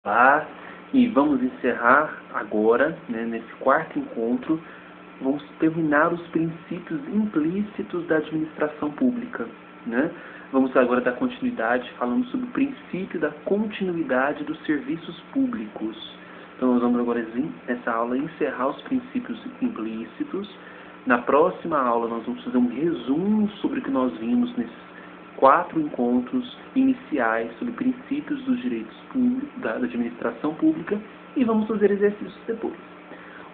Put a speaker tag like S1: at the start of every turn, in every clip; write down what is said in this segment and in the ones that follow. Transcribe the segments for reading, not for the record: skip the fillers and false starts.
S1: Tá? E vamos encerrar agora, né, nesse quarto encontro, vamos terminar os princípios implícitos da administração pública. Né? Vamos agora dar continuidade falando sobre o princípio da continuidade dos serviços públicos. Então nós vamos agora, nessa aula, encerrar os princípios implícitos. Na próxima aula nós vamos fazer um resumo sobre o que nós vimos nesses 4 encontros iniciais sobre princípios dos direitos públicos, da administração pública, e vamos fazer exercícios depois.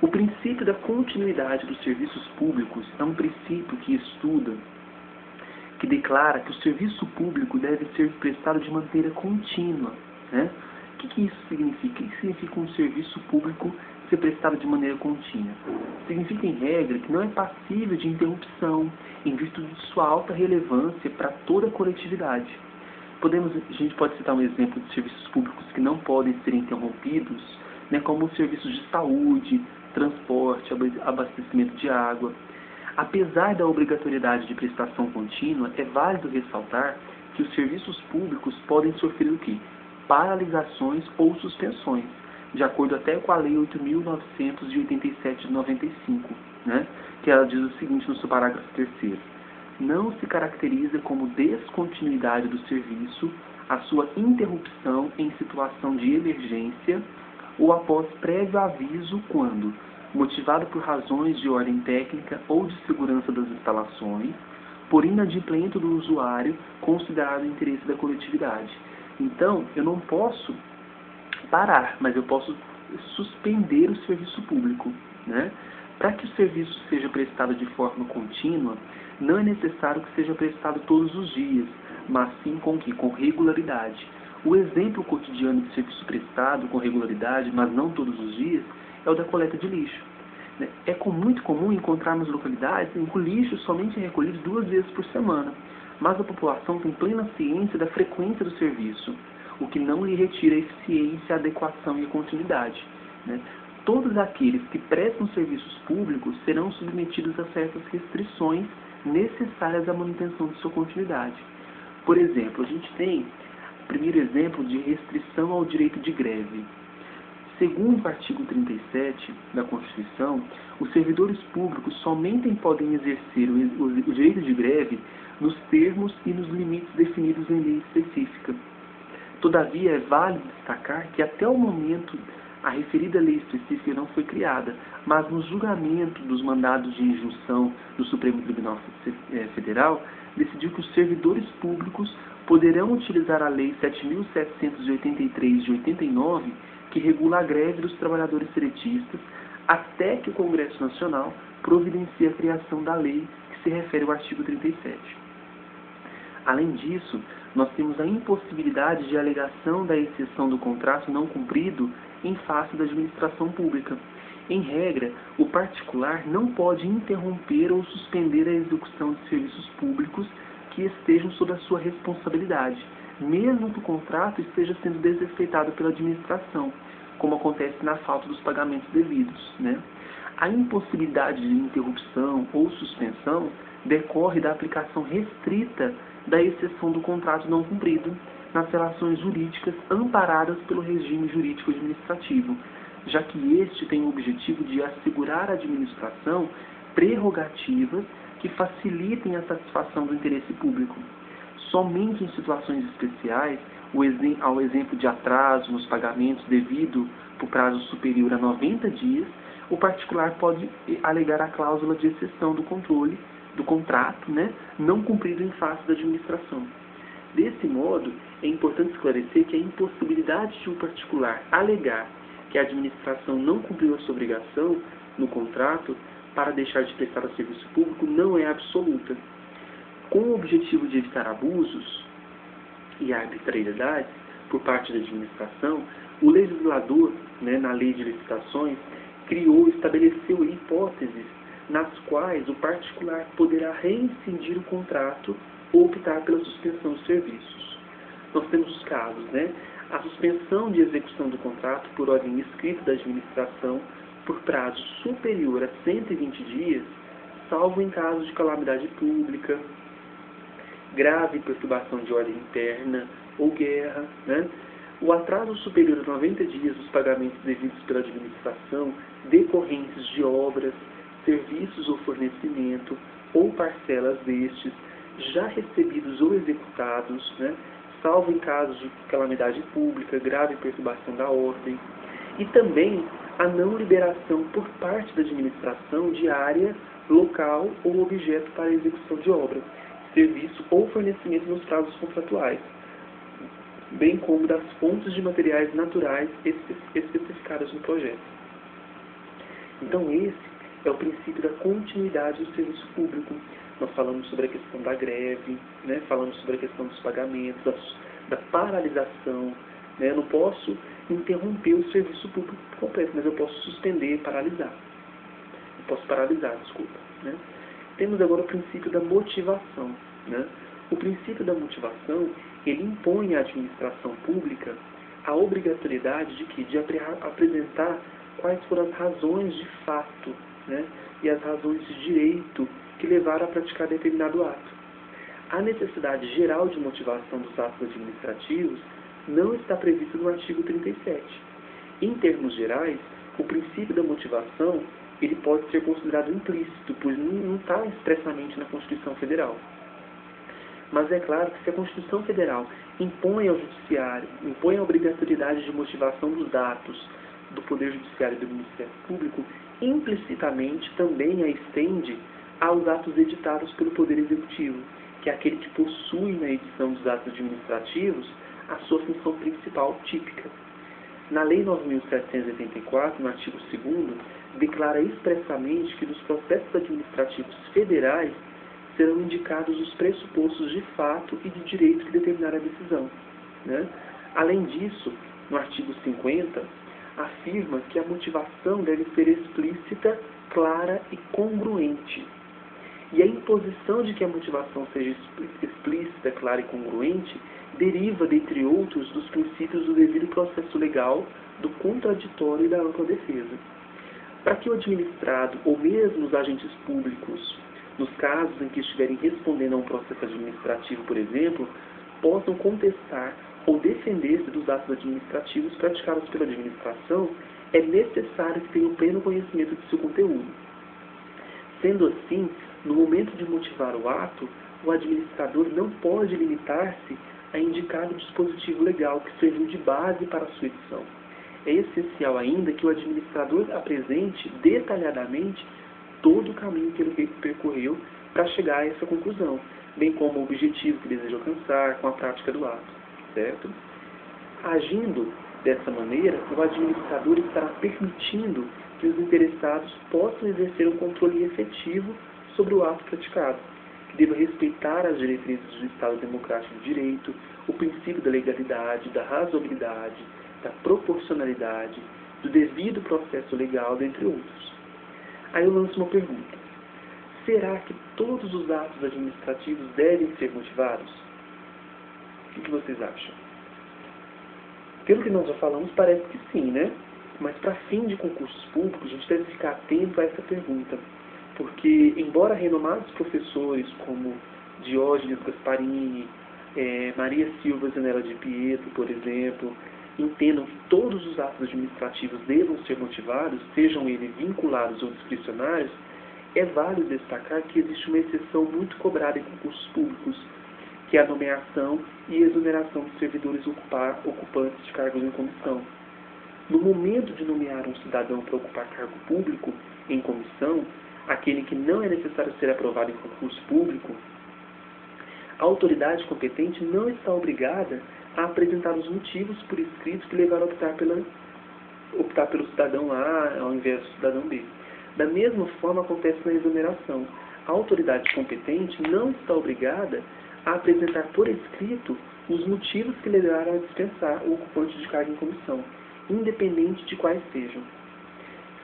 S1: O princípio da continuidade dos serviços públicos é um princípio que estuda, que declara que o serviço público deve ser prestado de maneira contínua. Né? O que isso significa? O que significa um serviço público ser prestado de maneira contínua? Significa, em regra, que não é passível de interrupção, em virtude de sua alta relevância para toda a coletividade. A gente pode citar um exemplo de serviços públicos que não podem ser interrompidos, né, como os serviços de saúde, transporte, abastecimento de água. Apesar da obrigatoriedade de prestação contínua, é válido ressaltar que os serviços públicos podem sofrer o quê? Paralisações ou suspensões, de acordo até com a Lei 8.987 de 95, né? Que ela diz o seguinte no seu parágrafo 3º. Não se caracteriza como descontinuidade do serviço a sua interrupção em situação de emergência ou após prévio aviso quando, motivado por razões de ordem técnica ou de segurança das instalações, por inadimplência do usuário considerado o interesse da coletividade. Então, eu não posso parar, mas eu posso suspender o serviço público. Né? Para que o serviço seja prestado de forma contínua, não é necessário que seja prestado todos os dias, mas sim com regularidade. O exemplo cotidiano de serviço prestado com regularidade, mas não todos os dias, é o da coleta de lixo. É muito comum encontrarmos localidades em que o lixo somente é recolhido 2 vezes por semana, mas a população tem plena ciência da frequência do serviço, o que não lhe retira a eficiência, a adequação e a continuidade. Né? Todos aqueles que prestam serviços públicos serão submetidos a certas restrições necessárias à manutenção de sua continuidade. Por exemplo, a gente tem o primeiro exemplo de restrição ao direito de greve. Segundo o artigo 37 da Constituição, os servidores públicos somente podem exercer o direito de greve nos termos e nos limites definidos em lei específica. Todavia, é válido destacar que até o momento a referida lei específica não foi criada, mas no julgamento dos mandados de injunção do Supremo Tribunal Federal, decidiu que os servidores públicos poderão utilizar a Lei 7.783 de 89, que regula a greve dos trabalhadores seletistas, até que o Congresso Nacional providencie a criação da lei que se refere ao artigo 37. Além disso, nós temos a impossibilidade de alegação da exceção do contrato não cumprido em face da administração pública. Em regra, o particular não pode interromper ou suspender a execução de serviços públicos que estejam sob a sua responsabilidade, mesmo que o contrato esteja sendo desrespeitado pela administração, como acontece na falta dos pagamentos devidos. Né? A impossibilidade de interrupção ou suspensão decorre da aplicação restrita da exceção do contrato não cumprido nas relações jurídicas amparadas pelo regime jurídico administrativo, já que este tem o objetivo de assegurar à administração prerrogativas que facilitem a satisfação do interesse público. Somente em situações especiais, ao exemplo de atraso nos pagamentos devido por prazo superior a 90 dias, o particular pode alegar a cláusula de exceção do contrato, né, não cumprido em face da administração. Desse modo, é importante esclarecer que a impossibilidade de um particular alegar que a administração não cumpriu a sua obrigação no contrato para deixar de prestar o serviço público não é absoluta. Com o objetivo de evitar abusos e arbitrariedades por parte da administração, o legislador, né, na Lei de Licitações, estabeleceu hipóteses nas quais o particular poderá reincindir o contrato ou optar pela suspensão dos serviços. Nós temos os casos, né? A suspensão de execução do contrato por ordem escrita da administração por prazo superior a 120 dias, salvo em caso de calamidade pública, grave perturbação de ordem interna ou guerra, né? O atraso superior a 90 dias dos pagamentos devidos pela administração decorrentes de obras, serviços ou fornecimento ou parcelas destes já recebidos ou executados, né, salvo em casos de calamidade pública, grave perturbação da ordem, e também a não liberação por parte da administração de área, local ou objeto para execução de obra, serviço ou fornecimento nos prazos contratuais, bem como das fontes de materiais naturais especificadas no projeto. Então esse é o princípio da continuidade do serviço público. Nós falamos sobre a questão da greve, né? Falamos sobre a questão dos pagamentos, da paralisação. Né? Eu não posso interromper o serviço público completo, mas eu posso suspender, paralisar. Eu posso paralisar, desculpa. Né? Temos agora o princípio da motivação. Né? O princípio da motivação, ele impõe à administração pública a obrigatoriedade de apresentar quais foram as razões de fato, né? E as razões de direito que levaram a praticar determinado ato. A necessidade geral de motivação dos atos administrativos não está prevista no artigo 37. Em termos gerais, o princípio da motivação ele pode ser considerado implícito, pois não está expressamente na Constituição Federal. Mas é claro que se a Constituição Federal impõe ao Judiciário, impõe a obrigatoriedade de motivação dos atos do Poder Judiciário e do Ministério Público, implicitamente também a estende aos atos editados pelo Poder Executivo, que é aquele que possui na edição dos atos administrativos a sua função principal típica. Na Lei 9.784, no artigo 2º, declara expressamente que nos processos administrativos federais serão indicados os pressupostos de fato e de direito que determinaram a decisão. Né? Além disso, no artigo 50, afirma que a motivação deve ser explícita, clara e congruente. E a imposição de que a motivação seja explícita, clara e congruente deriva, dentre outros, dos princípios do devido processo legal, do contraditório e da ampla defesa. Para que o administrado, ou mesmo os agentes públicos, nos casos em que estiverem respondendo a um processo administrativo, por exemplo, possam contestar ou defender-se dos atos administrativos praticados pela administração, é necessário que tenham pleno conhecimento de seu conteúdo. Sendo assim, no momento de motivar o ato, o administrador não pode limitar-se a indicar o dispositivo legal que serviu de base para a sua edição. É essencial ainda que o administrador apresente detalhadamente todo o caminho que ele percorreu para chegar a essa conclusão, bem como o objetivo que deseja alcançar com a prática do ato. Certo? Agindo dessa maneira, o administrador estará permitindo que os interessados possam exercer um controle efetivo sobre o ato praticado, que deva respeitar as diretrizes do Estado Democrático de Direito, o princípio da legalidade, da razoabilidade, da proporcionalidade, do devido processo legal, dentre outros. Aí eu lanço uma pergunta. Será que todos os atos administrativos devem ser motivados? O que vocês acham? Pelo que nós já falamos, parece que sim, né? Mas para fim de concursos públicos, a gente deve ficar atento a essa pergunta. Porque, embora renomados professores como Diógenes Gasparini, Maria Silva Zanella de Pietro, por exemplo, entendam que todos os atos administrativos devam ser motivados, sejam eles vinculados ou discricionários, é válido destacar que existe uma exceção muito cobrada em concursos públicos, que é a nomeação e exoneração dos servidores ocupantes de cargos em comissão. No momento de nomear um cidadão para ocupar cargo público em comissão, aquele que não é necessário ser aprovado em concurso público, a autoridade competente não está obrigada a apresentar os motivos por escrito que levaram a optar pelo cidadão A ao invés do cidadão B. Da mesma forma acontece na exoneração. A autoridade competente não está obrigada a apresentar por escrito os motivos que levaram a dispensar o ocupante de cargo em comissão, independente de quais sejam.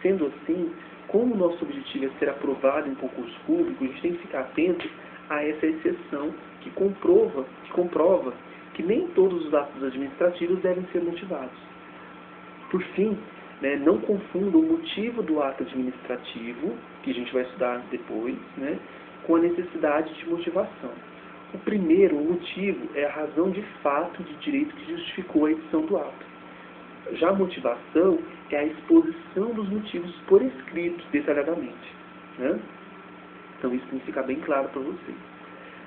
S1: Sendo assim, como o nosso objetivo é ser aprovado em concurso público, a gente tem que ficar atento a essa exceção que comprova que nem todos os atos administrativos devem ser motivados. Por fim, não confunda o motivo do ato administrativo, que a gente vai estudar depois, com a necessidade de motivação. O primeiro, o motivo, é a razão de fato de direito que justificou a edição do ato. Já a motivação é a exposição dos motivos por escrito, detalhadamente, né? Então isso tem que ficar bem claro para vocês.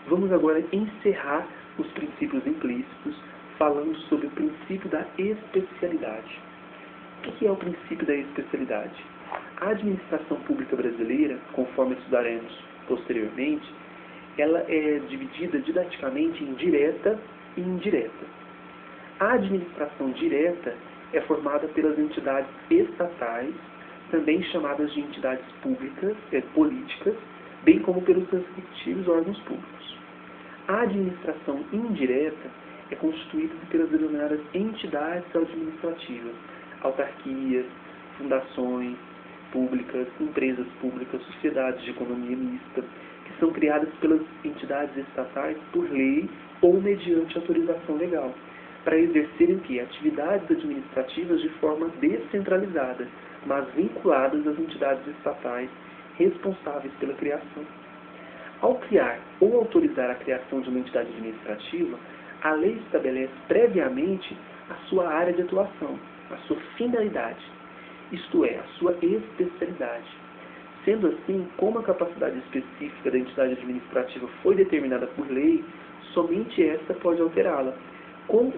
S1: Vamos agora encerrar os princípios implícitos falando sobre o princípio da especialidade. O que é o princípio da especialidade? A administração pública brasileira, conforme estudaremos posteriormente, ela é dividida didaticamente em direta e indireta. A administração direta é formada pelas entidades estatais, também chamadas de entidades públicas, políticas, bem como pelos respectivos órgãos públicos. A administração indireta é constituída pelas denominadas entidades administrativas, autarquias, fundações públicas, empresas públicas, sociedades de economia mista, que são criadas pelas entidades estatais por lei ou mediante autorização legal, para exercerem atividades administrativas de forma descentralizada, mas vinculadas às entidades estatais responsáveis pela criação. Ao criar ou autorizar a criação de uma entidade administrativa, a lei estabelece previamente a sua área de atuação, a sua finalidade, isto é, a sua especialidade. Sendo assim, como a capacidade específica da entidade administrativa foi determinada por lei, somente esta pode alterá-la.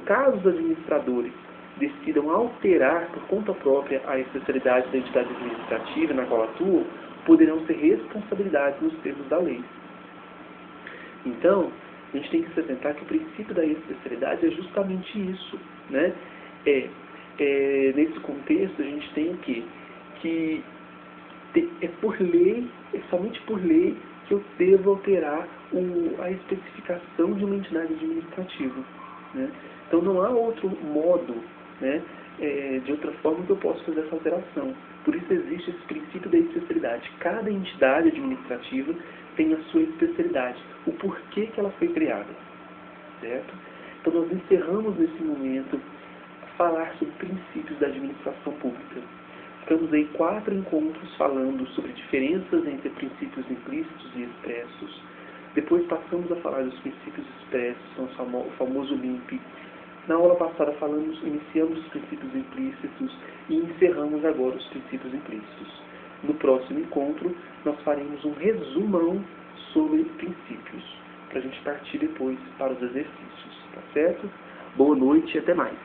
S1: Caso os administradores decidam alterar por conta própria a especialidade da entidade administrativa na qual atuam, poderão ser responsabilizados nos termos da lei. Então, a gente tem que se atentar que o princípio da especialidade é justamente isso, né? Nesse contexto, a gente tem o quê? Que é por lei, é somente por lei que eu devo alterar a especificação de uma entidade administrativa, né? Então não há outro modo, né, de outra forma que eu possa fazer essa alteração. Por isso existe esse princípio da especialidade. Cada entidade administrativa tem a sua especialidade, o porquê que ela foi criada, certo? Então nós encerramos nesse momento falar sobre princípios da administração pública. Ficamos aí 4 encontros falando sobre diferenças entre princípios implícitos e expressos. Depois passamos a falar dos princípios expressos, são o famoso LIMP. Na aula passada iniciamos os princípios implícitos e encerramos agora os princípios implícitos. No próximo encontro, nós faremos um resumão sobre princípios, para a gente partir depois para os exercícios, tá certo? Boa noite e até mais.